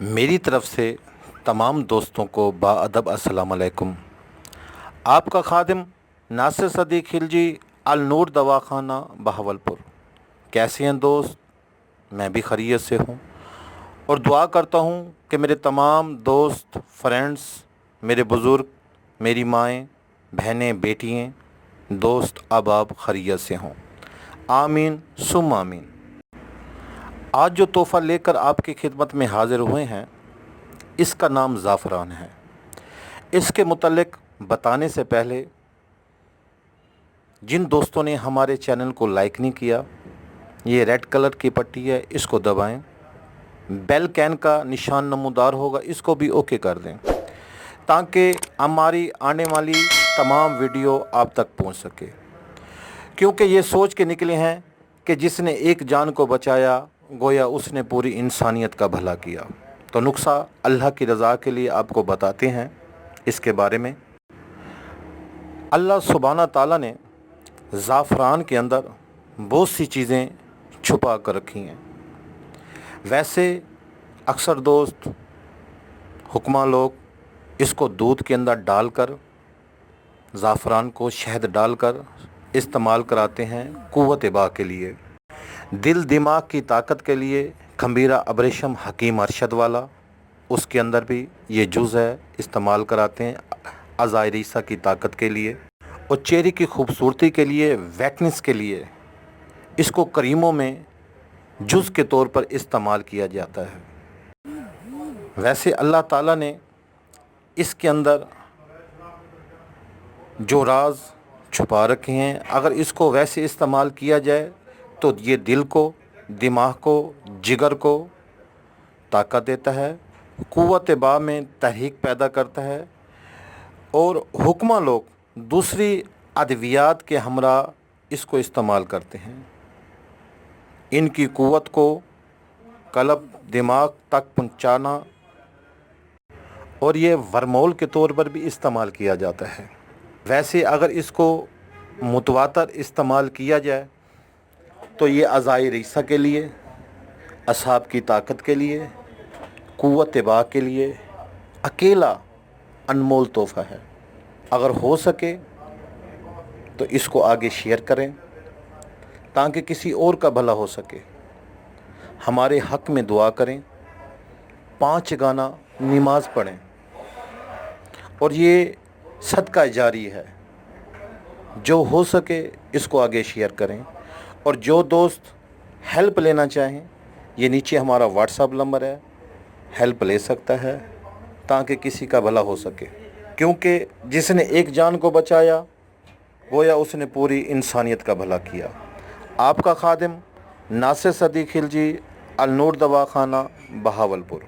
मेरी तरफ से तमाम दोस्तों को बाअदब अस्सलाम अलैकुम। आपका खादिम नासिर सदीक खिलजी अल नूर दवाखाना बहावलपुर। कैसे हैं दोस्त? मैं भी खैरियत से हूँ और दुआ करता हूँ कि मेरे तमाम दोस्त, फ्रेंड्स, मेरे बुज़ुर्ग, मेरी माएँ, बहनें, बेटियाँ, दोस्त अहबाब खैरियत से हों। आमीन सुम आमीन। आज जो तोहफ़ा लेकर आपकी खिदमत में हाज़िर हुए हैं, इसका नाम ज़ाफ़रान है। इसके मुतल्लिक बताने से पहले जिन दोस्तों ने हमारे चैनल को लाइक नहीं किया, ये रेड कलर की पट्टी है, इसको दबाएं। बेल कैन का निशान नमूदार होगा, इसको भी ओके कर दें ताकि हमारी आने वाली तमाम वीडियो आप तक पहुंच सके। क्योंकि ये सोच के निकले हैं कि जिसने एक जान को बचाया गोया उसने पूरी इंसानियत का भला किया। तो नुस्खा अल्लाह की रज़ा के लिए आपको बताते हैं। इसके बारे में अल्लाह सुब्हाना ताला ने ज़ाफ़रान के अंदर बहुत सी चीज़ें छुपा कर रखी हैं। वैसे अक्सर दोस्त, हुक्मा लोग इसको दूध के अंदर डालकर, ज़ाफ़रान को शहद डालकर इस्तेमाल कराते हैं क़ुव्वत बा के लिए, दिल दिमाग की ताकत के लिए। खमीरा अबरेशम हकीम अरशद वाला, उसके अंदर भी ये जुज़ है, इस्तेमाल कराते हैं अज़ाए रीसा की ताकत के लिए और चेहरे की खूबसूरती के लिए, वैटनेस के लिए। इसको करीमों में जुज़ के तौर पर इस्तेमाल किया जाता है। वैसे अल्लाह ताला ने इसके अंदर जो राज छुपा रखे हैं, अगर इसको वैसे इस्तेमाल किया जाए तो ये दिल को, दिमाग को, जिगर को ताकत देता है, क़ुव्वत बा में तहरीक पैदा करता है। और हुक्मा लोग दूसरी अद्वियात के हमरा इसको इस्तेमाल करते हैं। इनकी क़ुव्वत को कल्ब, दिमाग तक पहुँचाना, और ये वर्मोल के तौर पर भी इस्तेमाल किया जाता है। वैसे अगर इसको मुतवातर इस्तेमाल किया जाए तो ये अज़ाए रीसा के लिए, असहाब की ताकत के लिए, क़ुव्वत बा के लिए अकेला अनमोल तोहफ़ा है। अगर हो सके तो इसको आगे शेयर करें ताकि किसी और का भला हो सके। हमारे हक़ में दुआ करें, 5 गाना नमाज पढ़ें और ये सदका जारी है। जो हो सके इसको आगे शेयर करें। और जो दोस्त हेल्प लेना चाहें, ये नीचे हमारा व्हाट्सएप नंबर है, हेल्प ले सकता है ताकि किसी का भला हो सके। क्योंकि जिसने एक जान को बचाया गोया उसने पूरी इंसानियत का भला किया। आपका खादिम नासिर सदीक खिलजी अल नूर दवाखाना बहावलपुर।